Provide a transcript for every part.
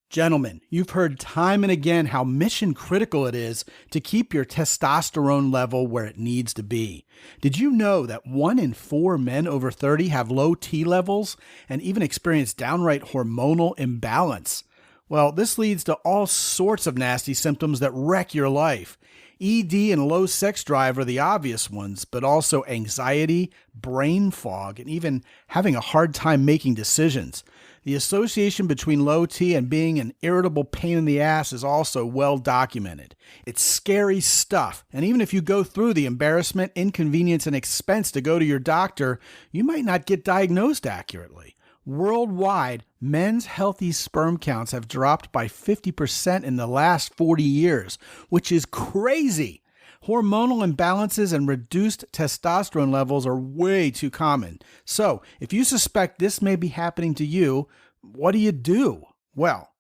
Gentlemen, you've heard time and again how mission critical it is to keep your testosterone level where it needs to be. Did you know that 1 in 4 men over 30 have low T levels and even experience downright hormonal imbalance? Well, this leads to all sorts of nasty symptoms that wreck your life. ED and low sex drive are the obvious ones, but also anxiety, brain fog, and even having a hard time making decisions. The association between low T and being an irritable pain in the ass is also well documented. It's scary stuff, and even if you go through the embarrassment, inconvenience, and expense to go to your doctor, you might not get diagnosed accurately. Worldwide, men's healthy sperm counts have dropped by 50% in the last 40 years, which is crazy. Hormonal imbalances and reduced testosterone levels are way too common. So, if you suspect this may be happening to you, what do you do? Well,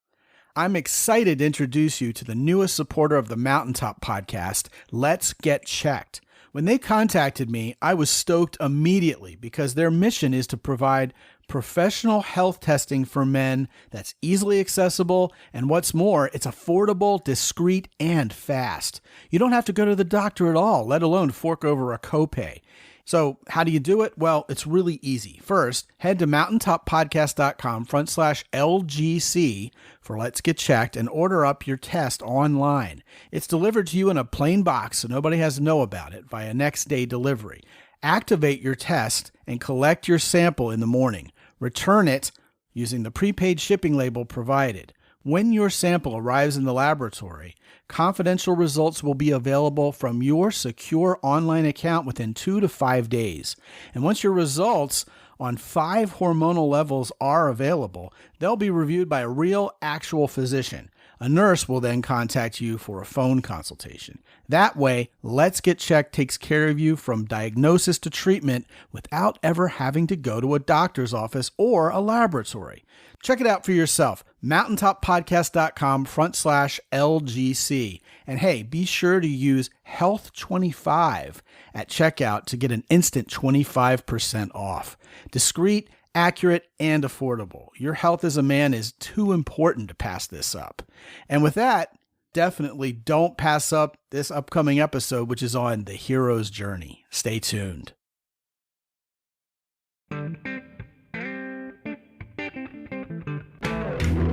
I'm excited to introduce you to the newest supporter of the Mountaintop podcast, Let's Get Checked. When they contacted me, I was stoked immediately because their mission is to provide professional health testing for men that's easily accessible, and what's more, it's affordable, discreet, and fast. You don't have to go to the doctor at all, let alone fork over a copay. So how do you do it? Well, it's really easy. First, head to mountaintoppodcast.com/LGC for Let's Get Checked and order up your test online. It's delivered to you in a plain box, so nobody has to know about it, via next day delivery. Activate your test and collect your sample in the morning. Return it using the prepaid shipping label provided. When your sample arrives in the laboratory, confidential results will be available from your secure online account within 2 to 5 days. And once your results on 5 hormonal levels are available, they'll be reviewed by a real, actual physician. A nurse will then contact you for a phone consultation. That way, Let's Get Checked takes care of you from diagnosis to treatment without ever having to go to a doctor's office or a laboratory. Check it out for yourself. mountaintoppodcast.com/LGC. And hey, be sure to use Health25 at checkout to get an instant 25% off. Discreet, accurate, and affordable. Your health as a man is too important to pass this up. And with that, definitely don't pass up this upcoming episode, which is on the hero's journey. Stay tuned.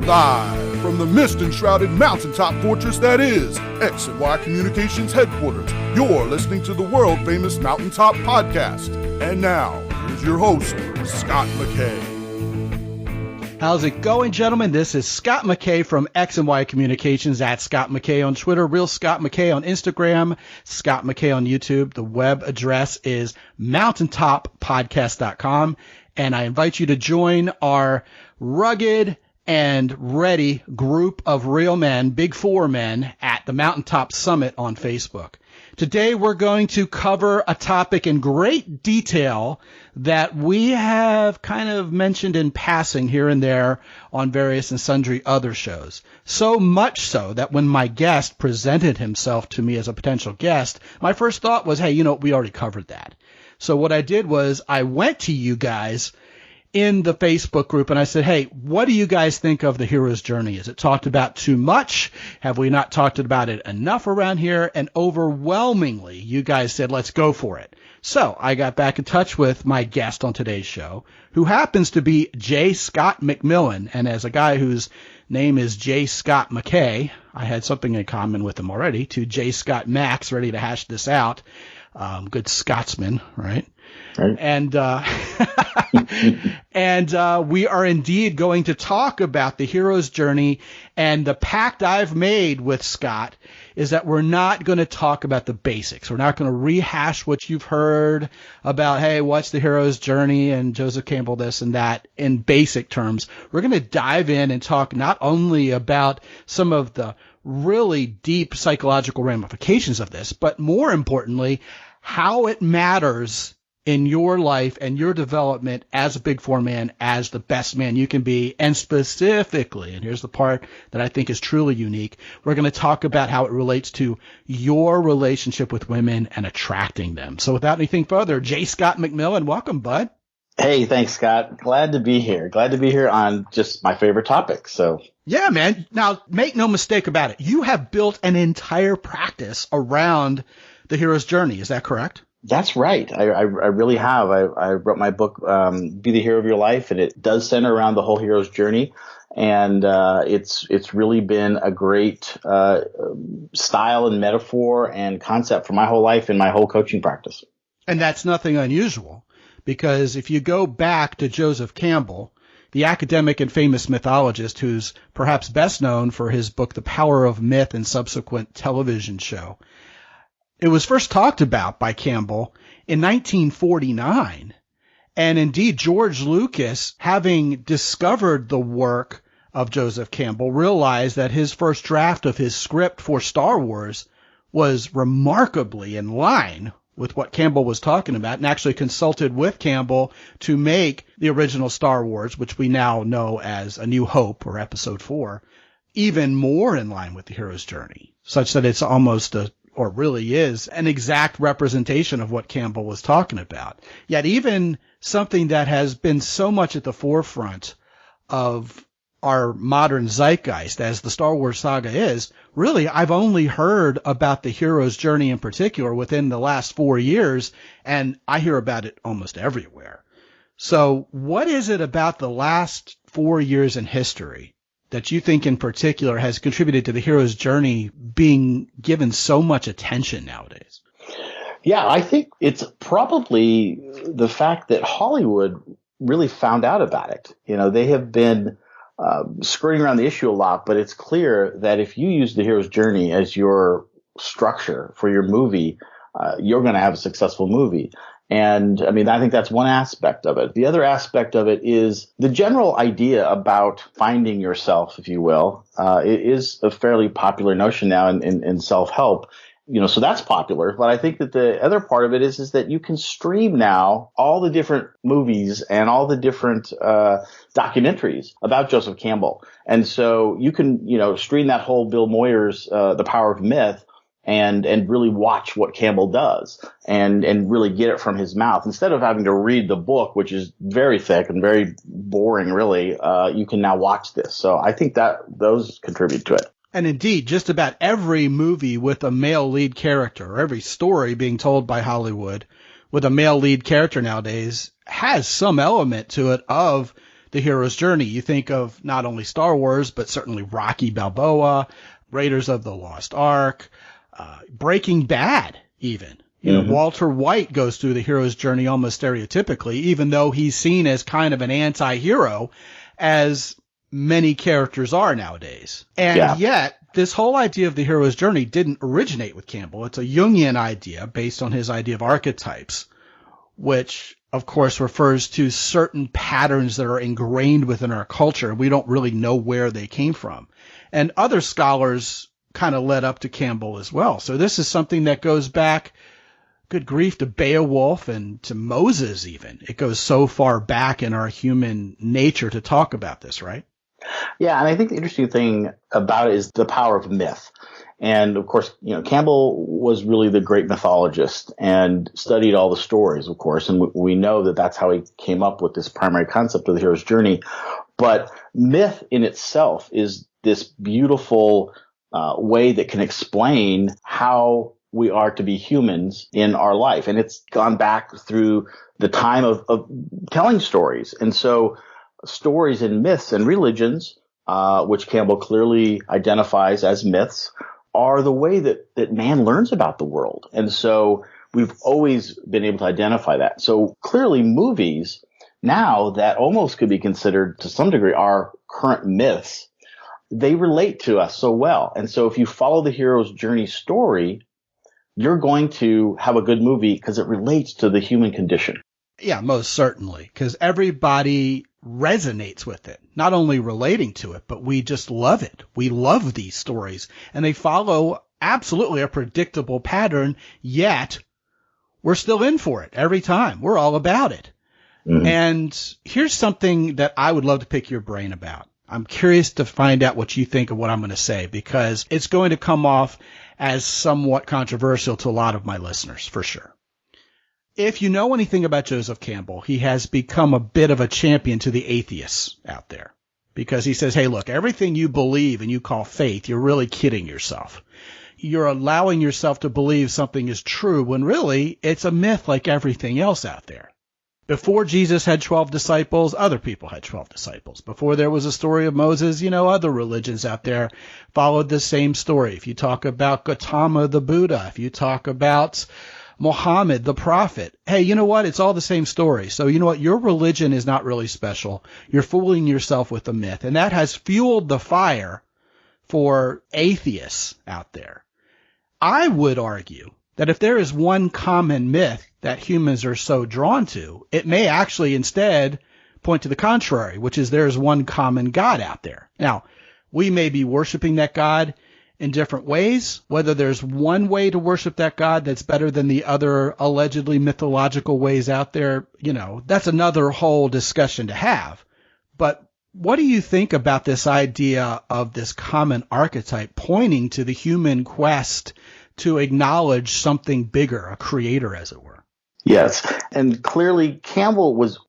Live from the mist-enshrouded mountaintop fortress that is X and Y Communications headquarters, you're listening to the world-famous Mountaintop Podcast. And now, here's your host, Scott McKay. How's it going, gentlemen? This is Scott McKay from X and Y Communications, at Scott McKay on Twitter, Real Scott McKay on Instagram, Scott McKay on YouTube. The web address is mountaintoppodcast.com, and I invite you to join our rugged and ready group of real men, Big Four men, at the Mountaintop Summit on Facebook. Today we're going to cover a topic in great detail that we have kind of mentioned in passing here and there on various and sundry other shows. So much so that when my guest presented himself to me as a potential guest, my first thought was, hey, we already covered that. So what I did was I went to you guys in the Facebook group and I said, hey, what do you guys think of the hero's journey? Is it talked about too much? Have we not talked about it enough around here? And overwhelmingly, you guys said, let's go for it. So I got back in touch with my guest on today's show, who happens to be J. Scott MacMillan. And as a guy whose name is J. Scott McKay, I had something in common with him already, to J. Scott Max, ready to hash this out. Good Scotsman, right? And we are indeed going to talk about the hero's journey. And the pact I've made with Scott is that we're not going to talk about the basics. We're not going to rehash what you've heard about, hey, what's the hero's journey and Joseph Campbell this and that in basic terms. We're going to dive in and talk not only about some of the really deep psychological ramifications of this, but more importantly, how it matters in your life and your development as a Big Four man, as the best man you can be. And specifically, and here's the part that I think is truly unique, we're going to talk about how it relates to your relationship with women and attracting them. So without anything further, J. Scott MacMillan, welcome, bud. Hey, thanks, Scott. Glad to be here. Glad to be here on just my favorite topic. So, Yeah, man. Now, make no mistake about it. You have built an entire practice around the hero's journey. Is that correct? that's right. I really have. I wrote my book, Be the Hero of Your Life, and it does center around the whole hero's journey. And it's really been a great style and metaphor and concept for my whole life and my whole coaching practice. And that's nothing unusual, because if you go back to Joseph Campbell, the academic and famous mythologist who's perhaps best known for his book, The Power of Myth, and subsequent television show, it was first talked about by Campbell in 1949. And indeed, George Lucas, having discovered the work of Joseph Campbell, realized that his first draft of his script for Star Wars was remarkably in line with what Campbell was talking about, and actually consulted with Campbell to make the original Star Wars, which we now know as A New Hope, or Episode 4, even more in line with the hero's journey, such that it's almost or really is, an exact representation of what Campbell was talking about. Yet even something that has been so much at the forefront of our modern zeitgeist, as the Star Wars saga is, really, I've only heard about the hero's journey in particular within the last 4 years, and I hear about it almost everywhere. So what is it about the last 4 years in history that you think in particular has contributed to the hero's journey being given so much attention nowadays? Yeah, I think it's probably the fact that Hollywood really found out about it. You know, they have been skirting around the issue a lot, but it's clear that if you use the hero's journey as your structure for your movie, you're going to have a successful movie. And I mean, I think that's one aspect of it. The other aspect of it is the general idea about finding yourself, if you will. It is a fairly popular notion now in self-help. You know, so that's popular. But I think that the other part of it is that you can stream now all the different movies and all the different documentaries about Joseph Campbell. And so you can, you know, stream that whole Bill Moyer's The Power of Myth and really watch what Campbell does and really get it from his mouth. Instead of having to read the book, which is very thick and very boring, really, you can now watch this. So I think that those contribute to it. And indeed, just about every movie with a male lead character, or every story being told by Hollywood with a male lead character nowadays, has some element to it of the hero's journey. You think of not only Star Wars, but certainly Rocky Balboa, Raiders of the Lost Ark, Breaking Bad even. You know, Walter White goes through the hero's journey almost stereotypically, even though he's seen as kind of an anti-hero, as many characters are nowadays. And yet, this whole idea of the hero's journey didn't originate with Campbell. It's a Jungian idea based on his idea of archetypes, which, of course, refers to certain patterns that are ingrained within our culture. We don't really know where they came from. And other scholars kind of led up to Campbell as well. So this is something that goes back, good grief, to Beowulf and to Moses even. It goes so far back in our human nature to talk about this, right? Yeah, and I think the interesting thing about it is the power of myth. And of course, you know, Campbell was really the great mythologist and studied all the stories, of course. And we know that that's how he came up with this primary concept of the hero's journey. But myth in itself is this beautiful way that can explain how we are to be humans in our life. And it's gone back through the time of telling stories. And so stories and myths and religions, which Campbell clearly identifies as myths, are the way that man learns about the world. And so we've always been able to identify that. So clearly movies now that almost could be considered to some degree our current myths, they relate to us so well. And so if you follow the hero's journey story, you're going to have a good movie because it relates to the human condition. Yeah, most certainly, because everybody resonates with it, not only relating to it, but we just love it. We love these stories, and they follow absolutely a predictable pattern, yet we're still in for it every time. We're all about it. And here's something that I would love to pick your brain about. I'm curious to find out what you think of what I'm going to say, because it's going to come off as somewhat controversial to a lot of my listeners, for sure. If you know anything about Joseph Campbell, he has become a bit of a champion to the atheists out there because he says, hey, look, everything you believe and you call faith, you're really kidding yourself. You're allowing yourself to believe something is true when really it's a myth like everything else out there. Before Jesus had 12 disciples, other people had 12 disciples. Before there was a story of Moses, other religions out there followed the same story. If you talk about Gautama the Buddha, if you talk about Muhammad the prophet, hey, you know what? It's all the same story. So you know what? Your religion is not really special. You're fooling yourself with a myth. And that has fueled the fire for atheists out there. I would argue that if there is one common myth that humans are so drawn to, it may actually instead point to the contrary, which is there is one common God out there. Now, we may be worshiping that God in different ways. Whether there's one way to worship that God that's better than the other allegedly mythological ways out there, that's another whole discussion to have. But what do you think about this idea of this common archetype pointing to the human quest to acknowledge something bigger, a creator, as it were? Yes. And clearly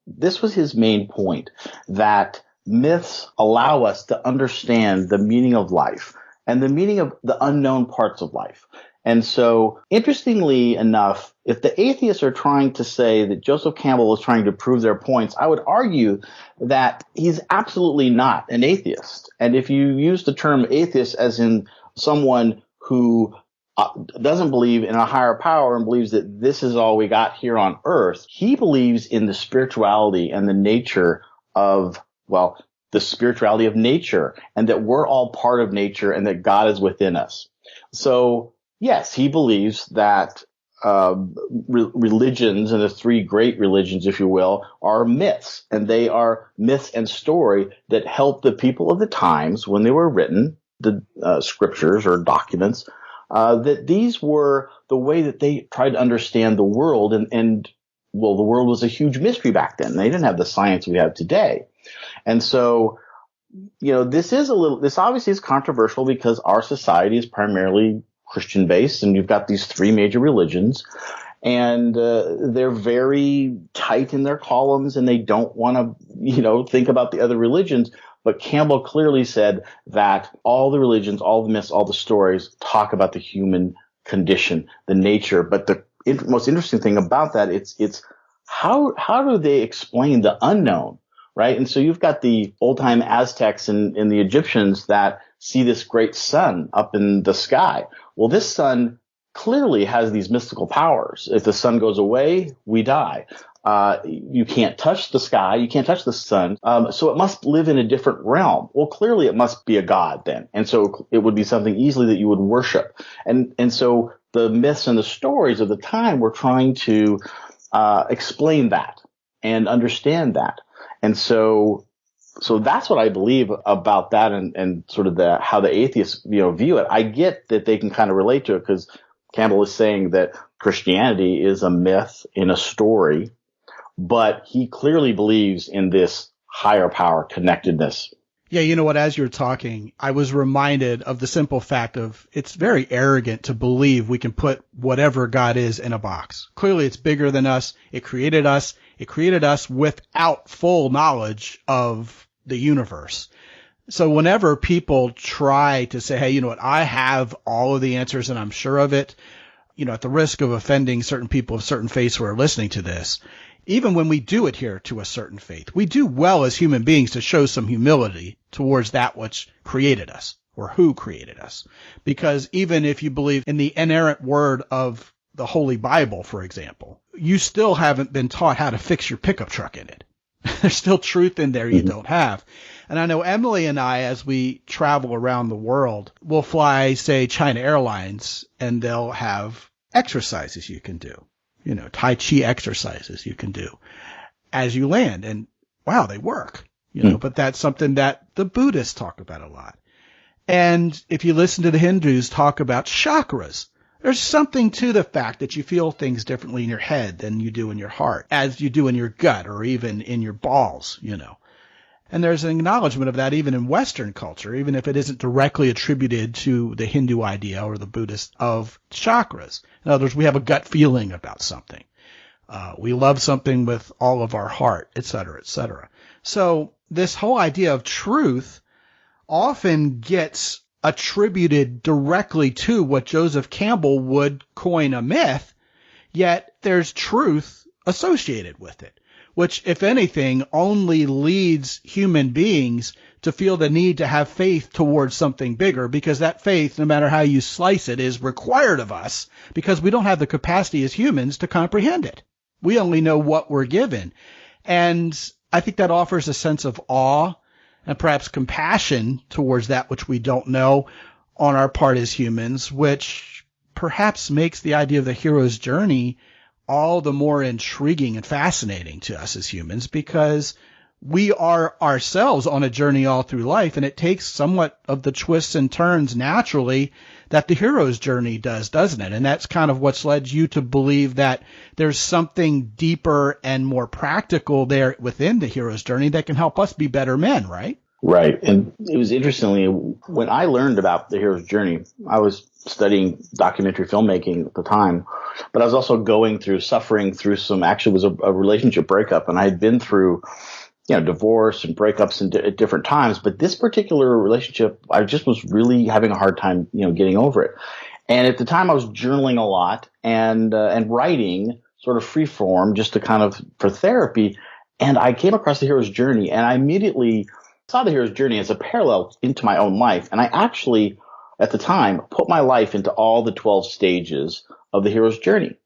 this was his main point, that myths allow us to understand the meaning of life and the meaning of the unknown parts of life. And so, interestingly enough, if the atheists are trying to say that Joseph Campbell is trying to prove their points, I would argue that he's absolutely not an atheist. And if you use the term atheist as in someone who doesn't believe in a higher power and believes that this is all we got here on earth, he believes in the spirituality and the nature of, the spirituality of nature, and that we're all part of nature and that God is within us. So, yes, he believes that religions, and the three great religions, if you will, are myths, and they are myths and story that help the people of the times when they were written, the scriptures or documents, that these were the way that they tried to understand the world. And the world was a huge mystery back then. They didn't have the science we have today. And so, this obviously is controversial because our society is primarily Christian based, and you've got these three major religions, and they're very tight in their columns, and they don't want to, think about the other religions. But Campbell clearly said that all the religions, all the myths, all the stories talk about the human condition, the nature. But the most interesting thing about that, it's how do they explain the unknown, right? And so you've got the old time Aztecs and the Egyptians that see this great sun up in the sky. Well, this sun clearly has these mystical powers. If the sun goes away, we die. You can't touch the sky. You can't touch the sun. So it must live in a different realm. Well, clearly it must be a god then. And so it would be something easily that you would worship. And so the myths and the stories of the time were trying to explain that and understand that. And so that's what I believe about that, and sort of how the atheists, view it. I get that they can kind of relate to it because Campbell is saying that Christianity is a myth in a story, but he clearly believes in this higher power connectedness. Yeah, you know what? As you're talking, I was reminded of the simple fact of it's very arrogant to believe we can put whatever God is in a box. Clearly, it's bigger than us. It created us. It created us without full knowledge of the universe. So whenever people try to say, hey, you know what? I have all of the answers and I'm sure of it, at the risk of offending certain people of certain faiths who are listening to this, even when we do adhere to a certain faith, we do well as human beings to show some humility towards that which created us or who created us. Because even if you believe in the inerrant word of the Holy Bible, for example, you still haven't been taught how to fix your pickup truck in it. There's still truth in there you don't have. And I know Emily and I, as we travel around the world, will fly, say, China Airlines, and they'll have exercises you can do. Tai Chi exercises you can do as you land. And wow, they work, but that's something that the Buddhists talk about a lot. And if you listen to the Hindus talk about chakras, there's something to the fact that you feel things differently in your head than you do in your heart, as you do in your gut or even in your balls, And there's an acknowledgement of that even in Western culture, even if it isn't directly attributed to the Hindu idea or the Buddhist of chakras. In other words, we have a gut feeling about something. We love something with all of our heart, et cetera, et cetera. So this whole idea of truth often gets attributed directly to what Joseph Campbell would coin a myth, yet there's truth associated with it, which, if anything, only leads human beings to feel the need to have faith towards something bigger, because that faith, no matter how you slice it, is required of us because we don't have the capacity as humans to comprehend it. We only know what we're given. And I think that offers a sense of awe and perhaps compassion towards that which we don't know on our part as humans, which perhaps makes the idea of the hero's journey all the more intriguing and fascinating to us as humans, because we are ourselves on a journey all through life, and it takes somewhat of the twists and turns naturally that the hero's journey does, doesn't it? And that's kind of what's led you to believe that there's something deeper and more practical there within the hero's journey that can help us be better men, right? Right. And it was interestingly, when I learned about the hero's journey, I was studying documentary filmmaking at the time, but I was also suffering through actually it was a relationship breakup, and I had been through divorce and breakups at different times. But this particular relationship, I just was really having a hard time, getting over it. And at the time I was journaling a lot and writing sort of free form just to kind of for therapy. And I came across the hero's journey, and I immediately saw the hero's journey as a parallel into my own life. And I actually, at the time, put my life into all the 12 stages of the hero's journey.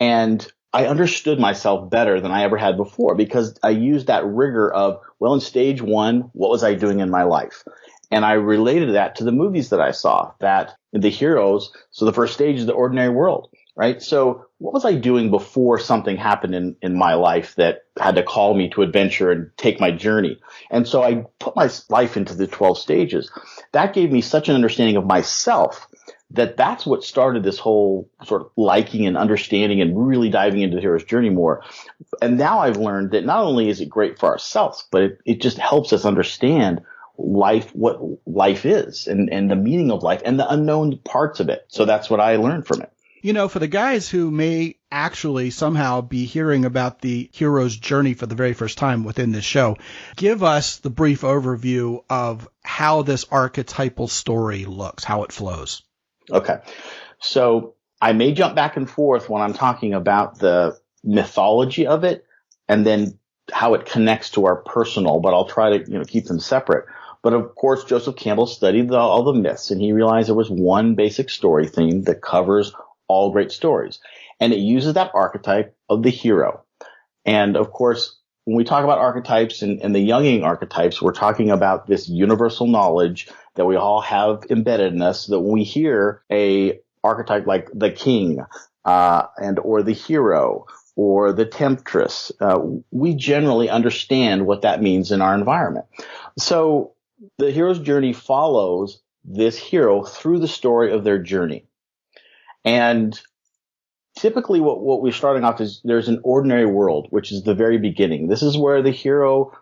And I understood myself better than I ever had before, because I used that rigor of, well, in stage 1, what was I doing in my life? And I related that to the movies that I saw, that the heroes, so the first stage is the ordinary world, right? So what was I doing before something happened in my life that had to call me to adventure and take my journey? And so I put my life into the 12 stages. That gave me such an understanding of myself that's what started this whole sort of liking and understanding and really diving into the hero's journey more. And now I've learned that not only is it great for ourselves, but it just helps us understand life, what life is, and the meaning of life and the unknown parts of it. So that's what I learned from it. For the guys who may actually somehow be hearing about the hero's journey for the very first time within this show, give us the brief overview of how this archetypal story looks, how it flows. Okay. So I may jump back and forth when I'm talking about the mythology of it and then how it connects to our personal, but I'll try to keep them separate. But of course, Joseph Campbell studied all the myths, and he realized there was one basic story theme that covers all great stories. And it uses that archetype of the hero. And of course, when we talk about archetypes and the Jungian archetypes, we're talking about this universal knowledge that we all have embedded in us, so that when we hear a archetype like the king, or the hero or the temptress, we generally understand what that means in our environment. So the hero's journey follows this hero through the story of their journey. And typically what we're starting off is there's an ordinary world, which is the very beginning. This is where the hero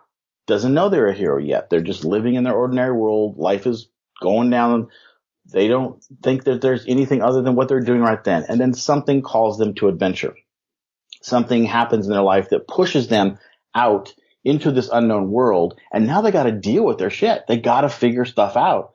doesn't know they're a hero yet. They're just living in their ordinary world. Life is going down. They don't think that there's anything other than what they're doing right then. And then something calls them to adventure. Something happens in their life that pushes them out into this unknown world. And now they got to deal with their shit. They got to figure stuff out,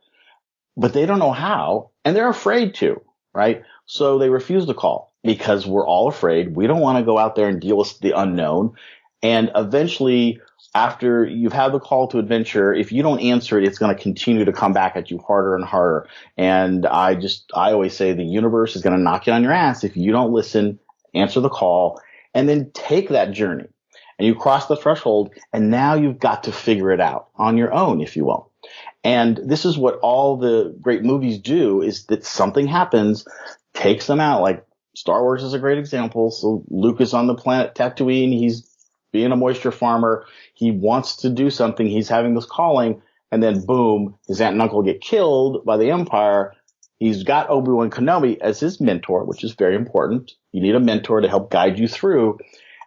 but they don't know how, and they're afraid to, right? So they refuse the call because we're all afraid. We don't want to go out there and deal with the unknown. And eventually, after you've had the call to adventure, if you don't answer it, it's going to continue to come back at you harder and harder. And I always say the universe is going to knock you on your ass if you don't listen, answer the call, and then take that journey. And you cross the threshold, and now you've got to figure it out on your own, if you will. And this is what all the great movies do, is that something happens, takes them out. Like Star Wars is a great example. So Luke is on the planet Tatooine. He's being a moisture farmer. He wants to do something. He's having this calling, and then boom, his aunt and uncle get killed by the Empire. He's got Obi-Wan Kenobi as his mentor, which is very important. You need a mentor to help guide you through.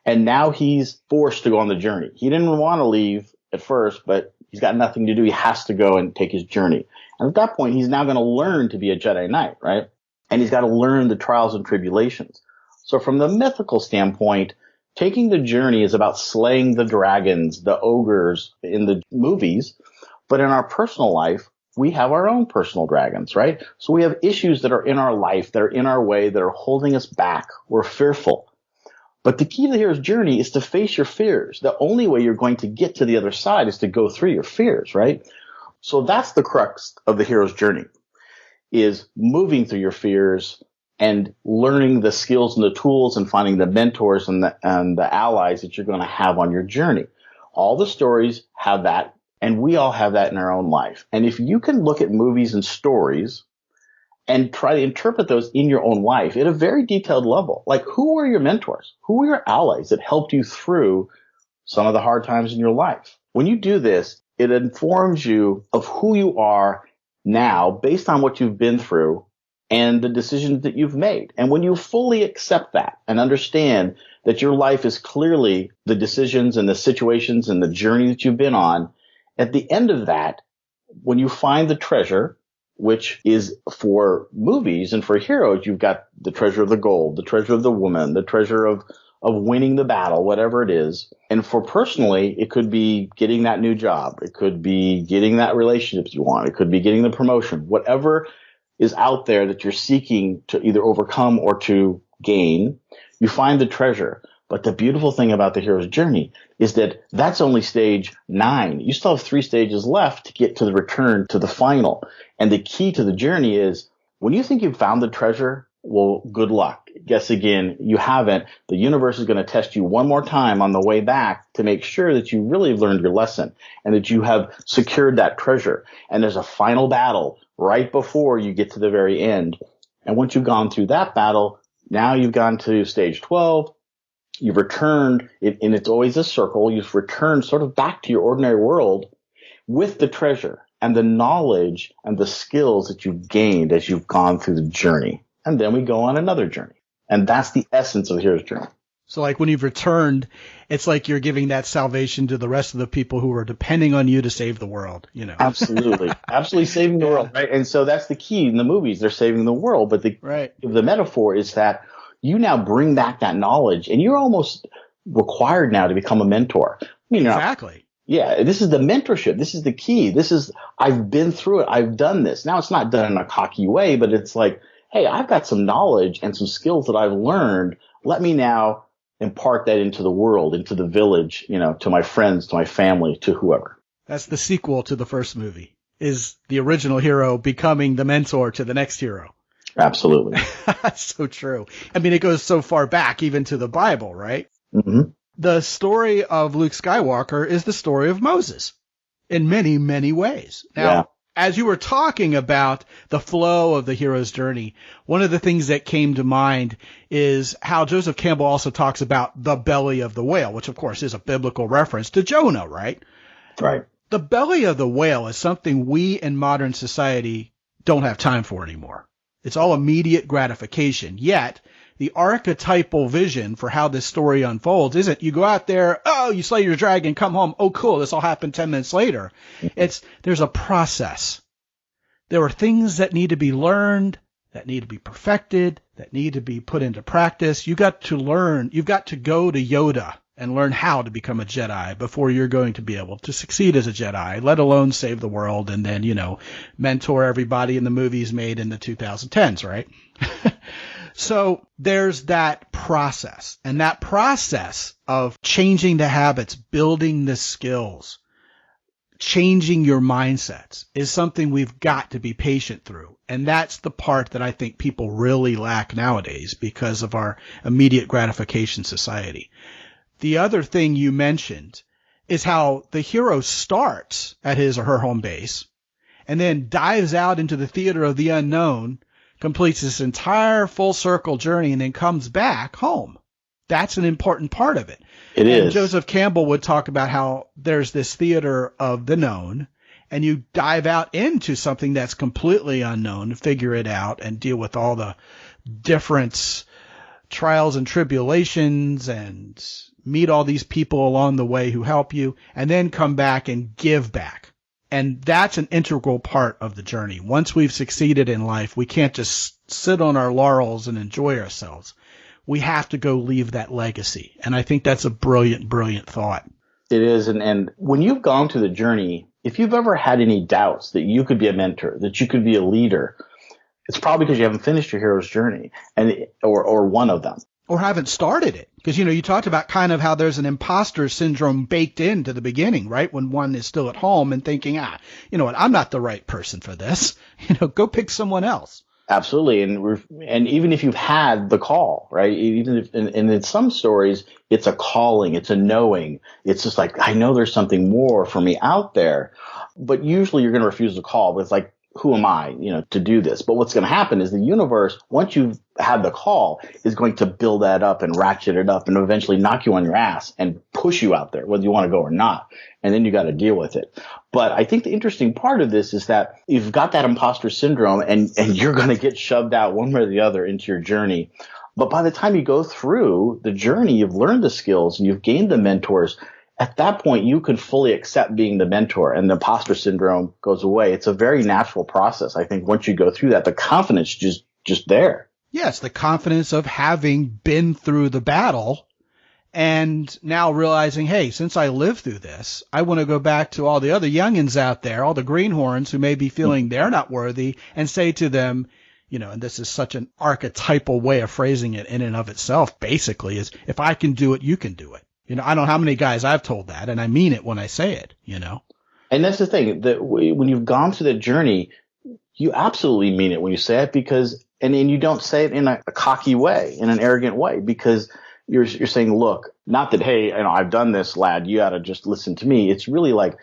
And now he's forced to go on the journey. He didn't want to leave at first, but he's got nothing to do. He has to go and take his journey. And at that point, he's now going to learn to be a Jedi Knight, right? And he's got to learn the trials and tribulations. So from the mythical standpoint, Taking the journey is about slaying the dragons, the ogres in the movies. But in our personal life, we have our own personal dragons, right? So we have issues that are in our life, that are in our way, that are holding us back. We're fearful. But the key to the hero's journey is to face your fears. The only way you're going to get to the other side is to go through your fears, right? So that's the crux of the hero's journey, is moving through your fears and learning the skills and the tools and finding the mentors and the allies that you're going to have on your journey. All the stories have that, and we all have that in our own life. And if you can look at movies and stories and try to interpret those in your own life at a very detailed level, like who were your mentors? Who were your allies that helped you through some of the hard times in your life? When you do this, it informs you of who you are now based on what you've been through and the decisions that you've made. And when you fully accept that and understand that your life is clearly the decisions and the situations and the journey that you've been on, at the end of that, when you find the treasure, which is for movies and for heroes, you've got the treasure of the gold, the treasure of the woman, the treasure of winning the battle, whatever it is. And for personally, it could be getting that new job. It could be getting that relationship you want. It could be getting the promotion. Whatever is out there that you're seeking to either overcome or to gain, you find the treasure. But the beautiful thing about the hero's journey is that that's only stage 9. You still have 3 stages left to get to the return to the final. And the key to the journey is when you think you've found the treasure, well, good luck. Guess again, you haven't. The universe is going to test you one more time on the way back to make sure that you really have learned your lesson and that you have secured that treasure. And there's a final battle right before you get to the very end. And once you've gone through that battle, now you've gone to stage 12. You've returned, and it's always a circle. You've returned sort of back to your ordinary world with the treasure and the knowledge and the skills that you've gained as you've gone through the journey. And then we go on another journey. And that's the essence of the hero's journey. So like when you've returned, it's like you're giving that salvation to the rest of the people who are depending on you to save the world, you know. Absolutely. Absolutely saving the world, right? And so that's the key in the movies. They're saving the world. But the metaphor is that you now bring back that knowledge and you're almost required now to become a mentor. Exactly. Yeah, this is the mentorship. This is the key. I've been through it. I've done this. Now it's not done in a cocky way, but it's like, hey, I've got some knowledge and some skills that I've learned. Let me now impart that into the world, into the village, to my friends, to my family, to whoever. That's the sequel to the first movie, is the original hero becoming the mentor to the next hero. Absolutely. That's so true. I mean, it goes so far back, even to the Bible, right? Mm-hmm. The story of Luke Skywalker is the story of Moses in many, many ways. Now, as you were talking about the flow of the hero's journey, one of the things that came to mind is how Joseph Campbell also talks about the belly of the whale, which of course is a biblical reference to Jonah, right? Right. The belly of the whale is something we in modern society don't have time for anymore. It's all immediate gratification. Yet, the archetypal vision for how this story unfolds isn't you go out there, you slay your dragon, come home, oh cool, this all happened 10 minutes later. There's a process. There are things that need to be learned, that need to be perfected, that need to be put into practice. You got to learn, you've got to go to Yoda and learn how to become a Jedi before you're going to be able to succeed as a Jedi, let alone save the world and then, mentor everybody in the movies made in the 2010s, right? So there's that process, and that process of changing the habits, building the skills, changing your mindsets is something we've got to be patient through. And that's the part that I think people really lack nowadays because of our immediate gratification society. The other thing you mentioned is how the hero starts at his or her home base and then dives out into the theater of the unknown, completes this entire full circle journey, and then comes back home. That's an important part of it. It is. And Joseph Campbell would talk about how there's this theater of the known, and you dive out into something that's completely unknown, figure it out, and deal with all the different trials and tribulations and meet all these people along the way who help you, and then come back and give back. And that's an integral part of the journey. Once we've succeeded in life, we can't just sit on our laurels and enjoy ourselves. we have to go leave that legacy. And I think that's a brilliant, brilliant thought. It is. And when you've gone through the journey, if you've ever had any doubts that you could be a mentor, that you could be a leader, it's probably because you haven't finished your hero's journey or one of them. Or haven't started it. Because, you talked about kind of how there's an impostor syndrome baked into the beginning, right? When one is still at home and thinking, you know what, I'm not the right person for this. Go pick someone else. Absolutely. And even if you've had the call, right? Even if, and in some stories, it's a calling, it's a knowing. It's just like, I know there's something more for me out there, but usually you're going to refuse the call. But it's like, who am I, to do this? But what's going to happen is the universe, once you've had the call, is going to build that up and ratchet it up and eventually knock you on your ass and push you out there, whether you want to go or not. And then you got to deal with it. But I think the interesting part of this is that you've got that imposter syndrome and you're going to get shoved out one way or the other into your journey. But by the time you go through the journey, you've learned the skills and you've gained the mentors. At that point, you can fully accept being the mentor and the imposter syndrome goes away. It's a very natural process. I think once you go through that, the confidence just there. Yes, the confidence of having been through the battle and now realizing, hey, since I lived through this, I want to go back to all the other youngins out there, all the greenhorns who may be feeling they're not worthy, and say to them, and this is such an archetypal way of phrasing it in and of itself, basically, is if I can do it, you can do it. I don't know how many guys I've told that, and I mean it when I say it, And that's the thing, that when you've gone through the journey, you absolutely mean it when you say it, because, and you don't say it in a cocky way, in an arrogant way, because you're saying, look, not that, hey, I've done this, lad, you ought to just listen to me. It's really like,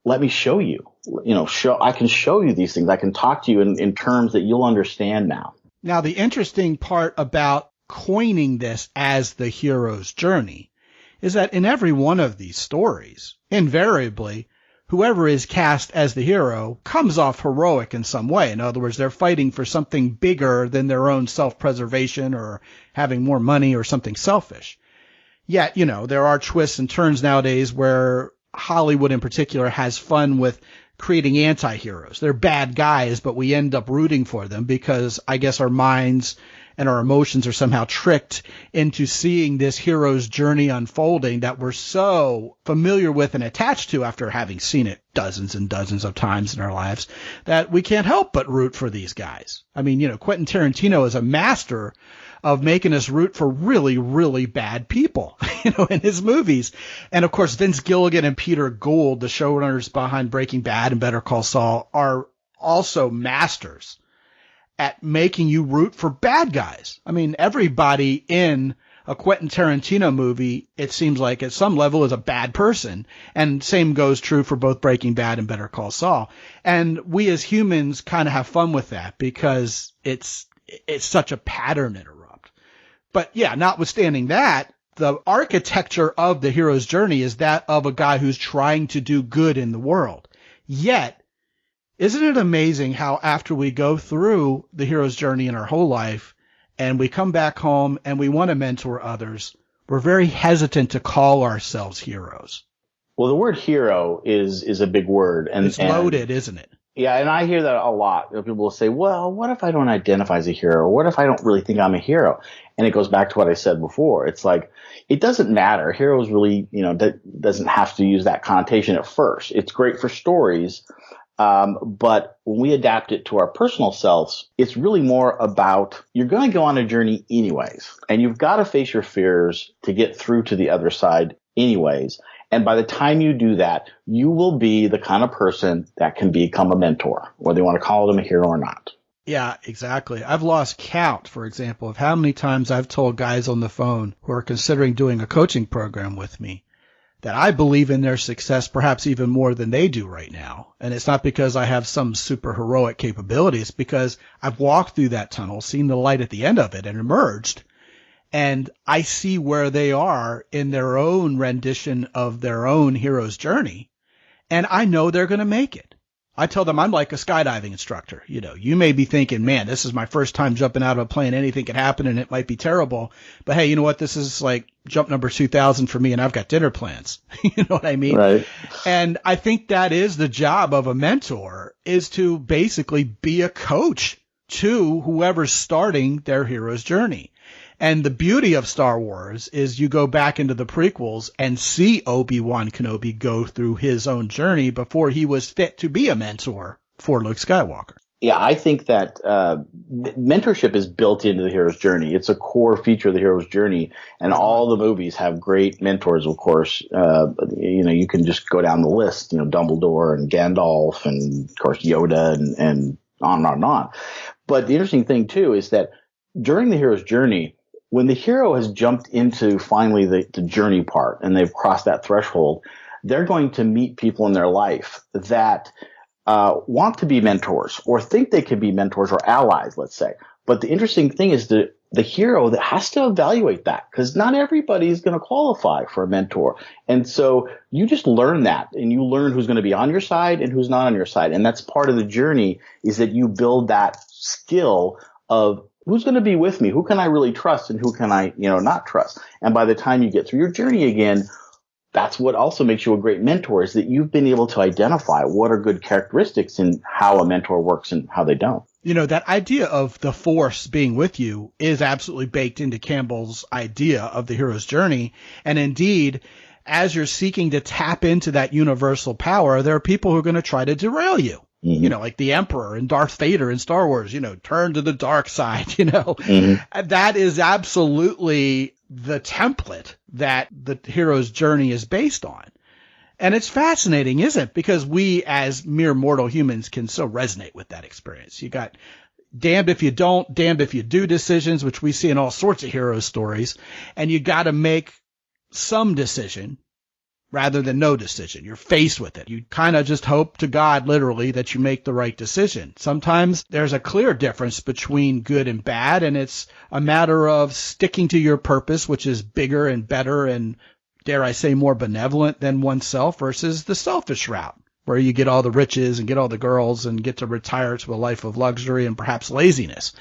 let me show you, I can show you these things. I can talk to you in terms that you'll understand now. Now, the interesting part about coining this as the hero's journey is that in every one of these stories, invariably, whoever is cast as the hero comes off heroic in some way. In other words, they're fighting for something bigger than their own self-preservation or having more money or something selfish. Yet, there are twists and turns nowadays where Hollywood in particular has fun with creating anti-heroes. They're bad guys, but we end up rooting for them because I guess our minds and our emotions are somehow tricked into seeing this hero's journey unfolding that we're so familiar with and attached to after having seen it dozens and dozens of times in our lives that we can't help but root for these guys. I mean, Quentin Tarantino is a master of making us root for really, really bad people, in his movies. And of course, Vince Gilligan and Peter Gould, the showrunners behind Breaking Bad and Better Call Saul, are also masters at making you root for bad guys. I mean, everybody in a Quentin Tarantino movie, it seems like at some level is a bad person. And same goes true for both Breaking Bad and Better Call Saul. And we as humans kind of have fun with that because it's such a pattern interrupt. But yeah, notwithstanding that, the architecture of the hero's journey is that of a guy who's trying to do good in the world. Yet, isn't it amazing how after we go through the hero's journey in our whole life and we come back home and we want to mentor others, we're very hesitant to call ourselves heroes? Well, the word hero is a big word. And it's loaded, isn't it? Yeah, and I hear that a lot. People will say, well, what if I don't identify as a hero? What if I don't really think I'm a hero? And it goes back to what I said before. It's like, it doesn't matter. Heroes really, that doesn't have to use that connotation at first. It's great for stories. But when we adapt it to our personal selves, it's really more about you're going to go on a journey anyways, and you've got to face your fears to get through to the other side anyways. And by the time you do that, you will be the kind of person that can become a mentor, whether you want to call them a hero or not. Yeah, exactly. I've lost count, for example, of how many times I've told guys on the phone who are considering doing a coaching program with me that I believe in their success perhaps even more than they do right now. And it's not because I have some super heroic capabilities, because I've walked through that tunnel, seen the light at the end of it, and emerged. And I see where they are in their own rendition of their own hero's journey. And I know they're going to make it. I tell them I'm like a skydiving instructor. You may be thinking, man, this is my first time jumping out of a plane. Anything could happen and it might be terrible. But hey, you know what? This is like jump number 2000 for me, and I've got dinner plans. You know what I mean? Right. And I think that is the job of a mentor, is to basically be a coach to whoever's starting their hero's journey. And the beauty of Star Wars is you go back into the prequels and see Obi-Wan Kenobi go through his own journey before he was fit to be a mentor for Luke Skywalker. Yeah, I think that mentorship is built into the hero's journey. It's a core feature of the hero's journey, and all the movies have great mentors. Of course, you can just go down the list. Dumbledore and Gandalf, and of course Yoda, and on and on and on. But the interesting thing too is that during the hero's journey, when the hero has jumped into finally the journey part and they've crossed that threshold, they're going to meet people in their life that want to be mentors or think they can be mentors or allies, let's say. But the interesting thing is the hero that has to evaluate that, because not everybody is going to qualify for a mentor. And so you just learn that, and you learn who's going to be on your side and who's not on your side. And that's part of the journey, is that you build that skill of who's going to be with me, who can I really trust, and who can I, not trust. And by the time you get through your journey again, that's what also makes you a great mentor, is that you've been able to identify what are good characteristics in how a mentor works and how they don't. That idea of the Force being with you is absolutely baked into Campbell's idea of the hero's journey. And indeed, as you're seeking to tap into that universal power, there are people who are going to try to derail you. Mm-hmm. Like the Emperor and Darth Vader in Star Wars, turn to the dark side, Mm-hmm. That is absolutely the template that the hero's journey is based on. And it's fascinating, isn't it? Because we as mere mortal humans can so resonate with that experience. You got damned if you don't, damned if you do decisions, which we see in all sorts of hero stories. And you got to make some decision rather than no decision. You're faced with it. You kind of just hope to God, literally, that you make the right decision. Sometimes there's a clear difference between good and bad, and it's a matter of sticking to your purpose, which is bigger and better and, dare I say, more benevolent than oneself, versus the selfish route, where you get all the riches and get all the girls and get to retire to a life of luxury and perhaps laziness.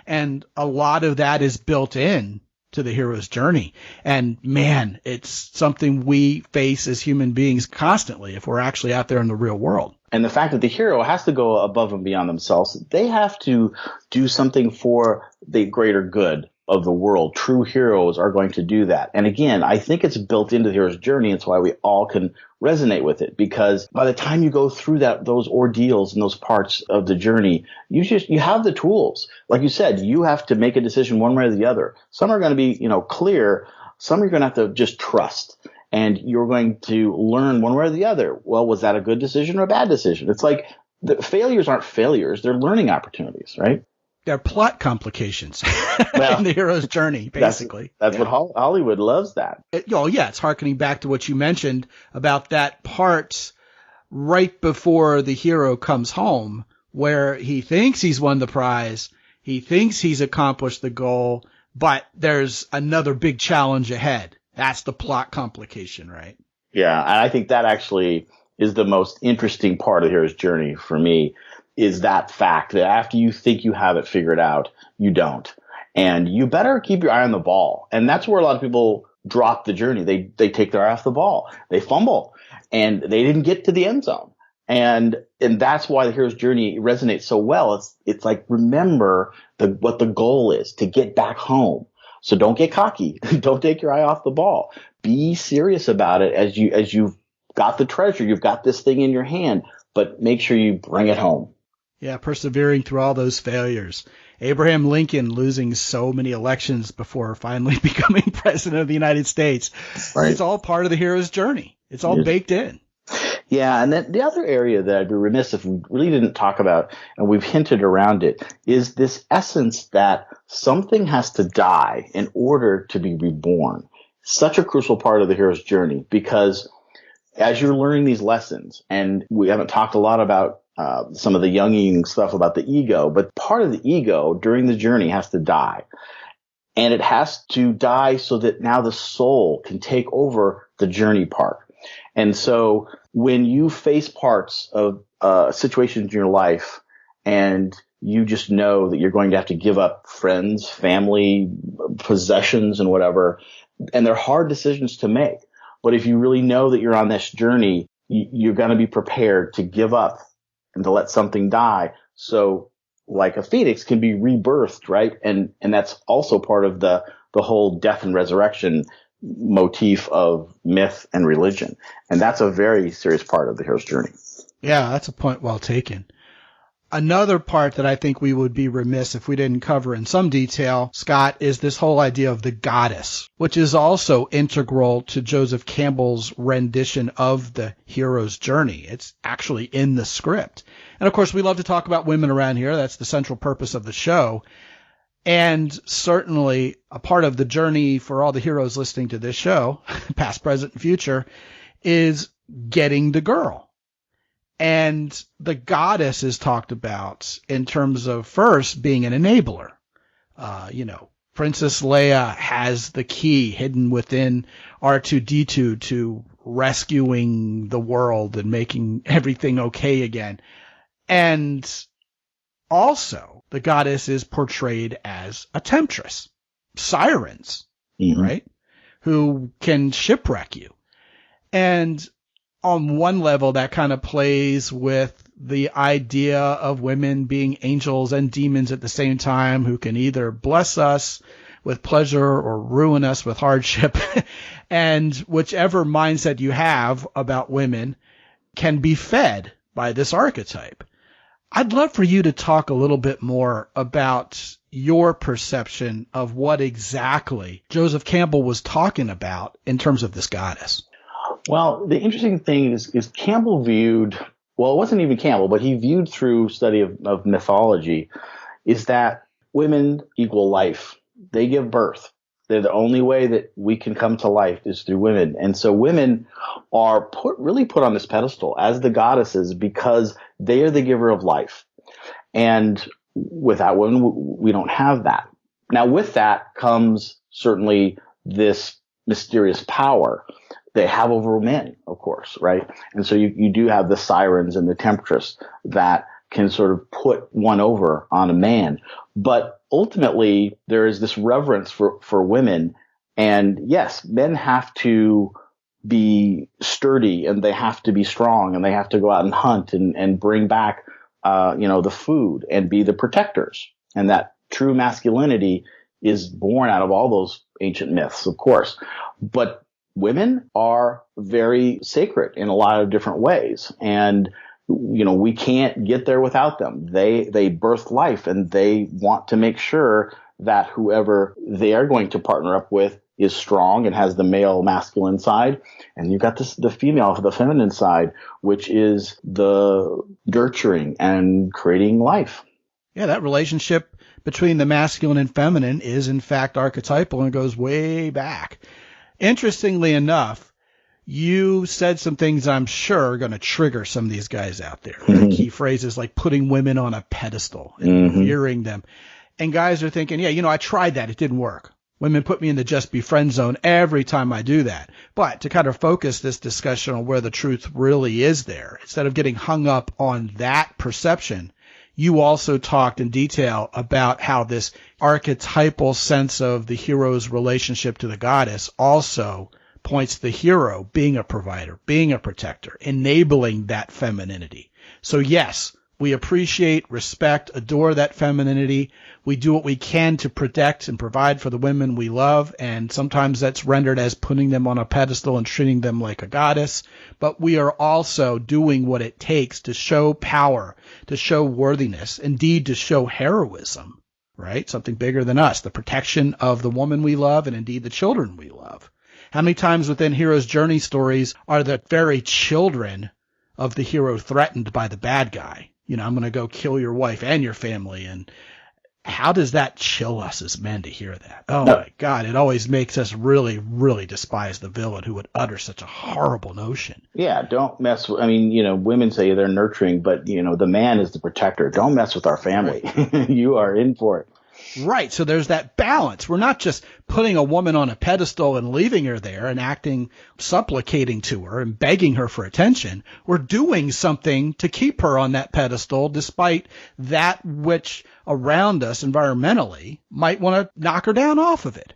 And a lot of that is built in to the hero's journey. And man, it's something we face as human beings constantly if we're actually out there in the real world. And the fact that the hero has to go above and beyond themselves, they have to do something for the greater good of the world. True heroes are going to do that. And again, I think it's built into the hero's journey. It's why we all can resonate with it, because by the time you go through those ordeals and those parts of the journey, you have the tools. Like you said, you have to make a decision one way or the other. Some are going to be, clear. Some you're going to have to just trust. And you're going to learn one way or the other. Well, was that a good decision or a bad decision? It's like the failures aren't failures. They're learning opportunities, right? They're plot complications in the hero's journey, basically. That's what Hollywood loves that. It's hearkening back to what you mentioned about that part right before the hero comes home, where he thinks he's won the prize, he thinks he's accomplished the goal, but there's another big challenge ahead. That's the plot complication, right? Yeah, and I think that actually is the most interesting part of the hero's journey for me, is that fact that after you think you have it figured out, you don't. And you better keep your eye on the ball. And that's where a lot of people drop the journey. They take their eye off the ball. They fumble. And they didn't get to the end zone. And that's why the hero's journey resonates so well. It's like, remember what the goal is, to get back home. So don't get cocky. Don't take your eye off the ball. Be serious about it as you've got the treasure. You've got this thing in your hand, but make sure you bring it home. Yeah, persevering through all those failures. Abraham Lincoln losing so many elections before finally becoming president of the United States. Right. It's all part of the hero's journey. It's all baked in. Yeah, and then the other area that I'd be remiss if we really didn't talk about, and we've hinted around it, is this essence that something has to die in order to be reborn. Such a crucial part of the hero's journey, because as you're learning these lessons, and we haven't talked a lot about some of the Jungian stuff about the ego, but part of the ego during the journey has to die. And it has to die so that now the soul can take over the journey part. And so when you face parts of situations in your life and you just know that you're going to have to give up friends, family, possessions, and whatever, and they're hard decisions to make. But if you really know that you're on this journey, you're going to be prepared to give up and to let something die. So like a phoenix, can be rebirthed, right? And that's also part of the whole death and resurrection motif of myth and religion. And that's a very serious part of the hero's journey. Yeah, that's a point well taken. Another part that I think we would be remiss if we didn't cover in some detail, Scott, is this whole idea of the goddess, which is also integral to Joseph Campbell's rendition of the hero's journey. It's actually in the script. And of course, we love to talk about women around here. That's the central purpose of the show. And certainly a part of the journey for all the heroes listening to this show, past, present, and future, is getting the girl. And the goddess is talked about in terms of first being an enabler. Princess Leia has the key hidden within R2-D2 to rescuing the world and making everything okay again. And also, the goddess is portrayed as a temptress. Sirens, right? Who can shipwreck you. And on one level, that kind of plays with the idea of women being angels and demons at the same time, who can either bless us with pleasure or ruin us with hardship. And whichever mindset you have about women can be fed by this archetype. I'd love for you to talk a little bit more about your perception of what exactly Joseph Campbell was talking about in terms of this goddess. Well, the interesting thing is Campbell viewed, well, it wasn't even Campbell, but he viewed through study of mythology, is that women equal life. They give birth. They're the only way that we can come to life is through women. And so women are really put on this pedestal as the goddesses because they are the giver of life. And without women, we don't have that. Now, with that comes certainly this mysterious power they have over men, of course, right? And so you do have the sirens and the temptress that can sort of put one over on a man. But ultimately, there is this reverence for women. And yes, men have to be sturdy and they have to be strong and they have to go out and hunt and bring back, the food and be the protectors. And that true masculinity is born out of all those ancient myths, of course. But women are very sacred in a lot of different ways. And, we can't get there without them. They birth life and they want to make sure that whoever they are going to partner up with is strong and has the male masculine side. And you've got the female, the feminine side, which is the nurturing and creating life. Yeah, that relationship between the masculine and feminine is in fact archetypal and goes way back. Interestingly enough, you said some things I'm sure are going to trigger some of these guys out there. The key phrases like putting women on a pedestal and revering them. And guys are thinking, I tried that. It didn't work. Women put me in the just be friend zone every time I do that. But to kind of focus this discussion on where the truth really is there, instead of getting hung up on that perception, you also talked in detail about how this archetypal sense of the hero's relationship to the goddess also points to the hero being a provider, being a protector, enabling that femininity. So yes, we appreciate, respect, adore that femininity. We do what we can to protect and provide for the women we love, and sometimes that's rendered as putting them on a pedestal and treating them like a goddess. But we are also doing what it takes to show power, to show worthiness, indeed to show heroism, right? Something bigger than us, the protection of the woman we love and indeed the children we love. How many times within hero's journey stories are the very children of the hero threatened by the bad guy? I'm going to go kill your wife and your family. And how does that chill us as men to hear that? Oh, my God. It always makes us really, really despise the villain who would utter such a horrible notion. Yeah, don't mess with, women say they're nurturing, but, the man is the protector. Don't mess with our family. Right. You are in for it. Right. So there's that balance. We're not just putting a woman on a pedestal and leaving her there and supplicating to her and begging her for attention. We're doing something to keep her on that pedestal despite that which around us environmentally might want to knock her down off of it.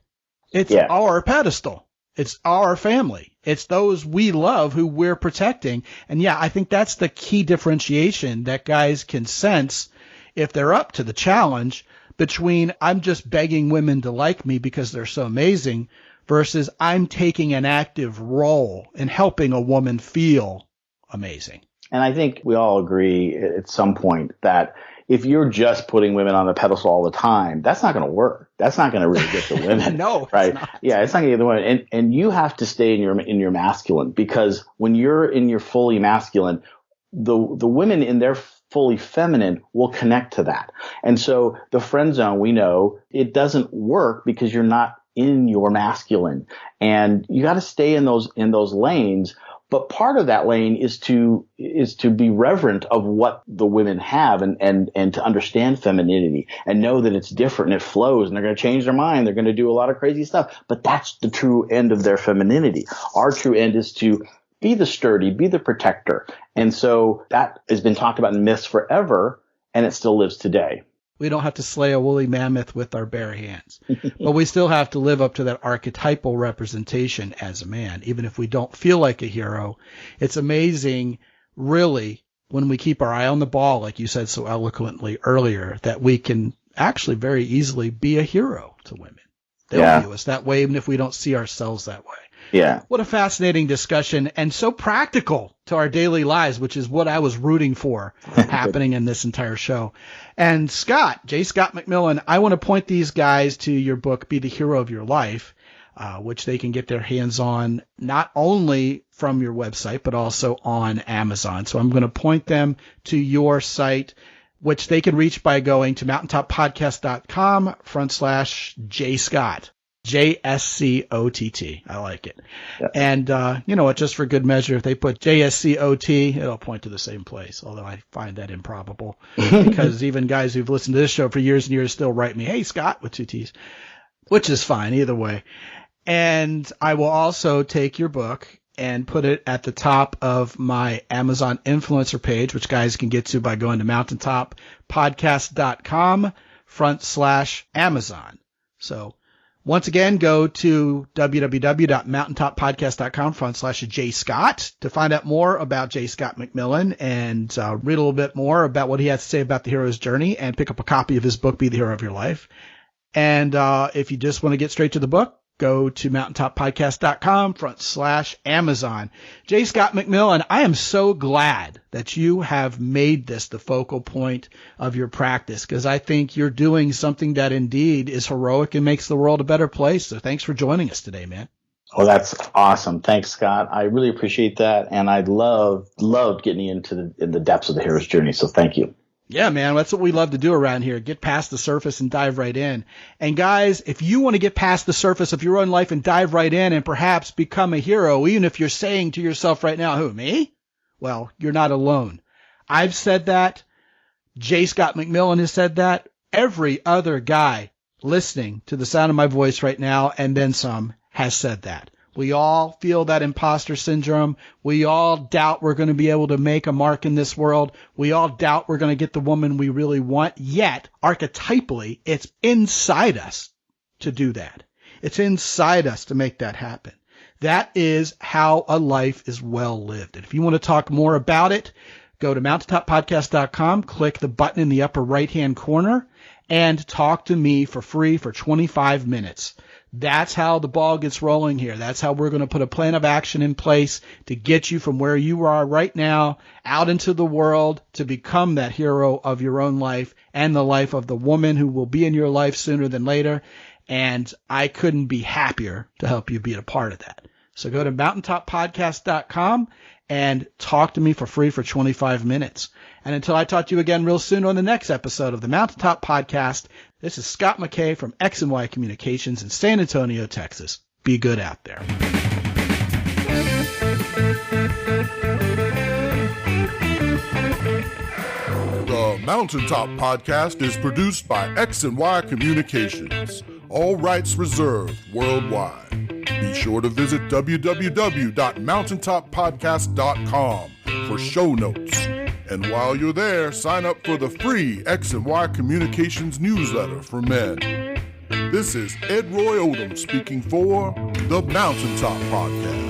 It's our pedestal. It's our family. It's those we love who we're protecting. And I think that's the key differentiation that guys can sense if they're up to the challenge, between I'm just begging women to like me because they're so amazing versus I'm taking an active role in helping a woman feel amazing. And I think we all agree at some point that if you're just putting women on the pedestal all the time, that's not going to work. That's not going to really get the women. No, right? It's not. Yeah, it's not going to get the women. And you have to stay in your masculine, because when you're in your fully masculine, the women in their fully feminine will connect to that. And so the friend zone, we know it doesn't work because you're not in your masculine, and you got to stay in those lanes. But part of that lane is to be reverent of what the women have and to understand femininity and know that it's different and it flows, and they're going to change their mind. They're going to do a lot of crazy stuff, but that's the true end of their femininity. Our true end is to be the sturdy, be the protector. And so that has been talked about in myths forever, and it still lives today. We don't have to slay a woolly mammoth with our bare hands, but we still have to live up to that archetypal representation as a man, even if we don't feel like a hero. It's amazing, really, when we keep our eye on the ball, like you said so eloquently earlier, that we can actually very easily be a hero to women. They'll view us that way, even if we don't see ourselves that way. Yeah. What a fascinating discussion, and so practical to our daily lives, which is what I was rooting for happening in this entire show. And Scott, J. Scott MacMillan, I want to point these guys to your book, Be the Hero of Your Life, which they can get their hands on not only from your website, but also on Amazon. So I'm going to point them to your site, which they can reach by going to mountaintoppodcast.com/JScott. JSCOTT. I like it. Yeah. And, you know what, just for good measure, if they put JSCOT, it'll point to the same place, although I find that improbable because even guys who've listened to this show for years and years still write me, hey, Scott, with 2 T's, which is fine either way. And I will also take your book and put it at the top of my Amazon influencer page, which guys can get to by going to mountaintoppodcast.com/Amazon. So, once again, go to www.mountaintoppodcast.com/JScott to find out more about J. Scott MacMillan and read a little bit more about what he has to say about the hero's journey and pick up a copy of his book, Be the Hero of Your Life. And if you just want to get straight to the book, go to mountaintoppodcast.com/Amazon. J. Scott MacMillan, I am so glad that you have made this the focal point of your practice, because I think you're doing something that indeed is heroic and makes the world a better place. So thanks for joining us today, man. Well, that's awesome. Thanks, Scott. I really appreciate that. And I loved getting into the depths of the hero's journey. So thank you. Yeah, man, that's what we love to do around here. Get past the surface and dive right in. And guys, if you want to get past the surface of your own life and dive right in and perhaps become a hero, even if you're saying to yourself right now, who, me? Well, you're not alone. I've said that. J. Scott MacMillan has said that. Every other guy listening to the sound of my voice right now, and then some, has said that. We all feel that imposter syndrome. We all doubt we're going to be able to make a mark in this world. We all doubt we're going to get the woman we really want. Yet, archetypally, it's inside us to do that. It's inside us to make that happen. That is how a life is well lived. And if you want to talk more about it, go to mountaintoppodcast.com, click the button in the upper right-hand corner, and talk to me for free for 25 minutes. That's how the ball gets rolling here. That's how we're going to put a plan of action in place to get you from where you are right now out into the world to become that hero of your own life and the life of the woman who will be in your life sooner than later. And I couldn't be happier to help you be a part of that. So go to mountaintoppodcast.com and talk to me for free for 25 minutes. And until I talk to you again real soon on the next episode of the Mountaintop Podcast, this is Scott McKay from X&Y Communications in San Antonio, Texas. Be good out there. The Mountaintop Podcast is produced by X&Y Communications. All rights reserved worldwide. Be sure to visit www.mountaintoppodcast.com for show notes. And while you're there, sign up for the free X&Y Communications newsletter for men. This is Ed Roy Odom speaking for the Mountaintop Podcast.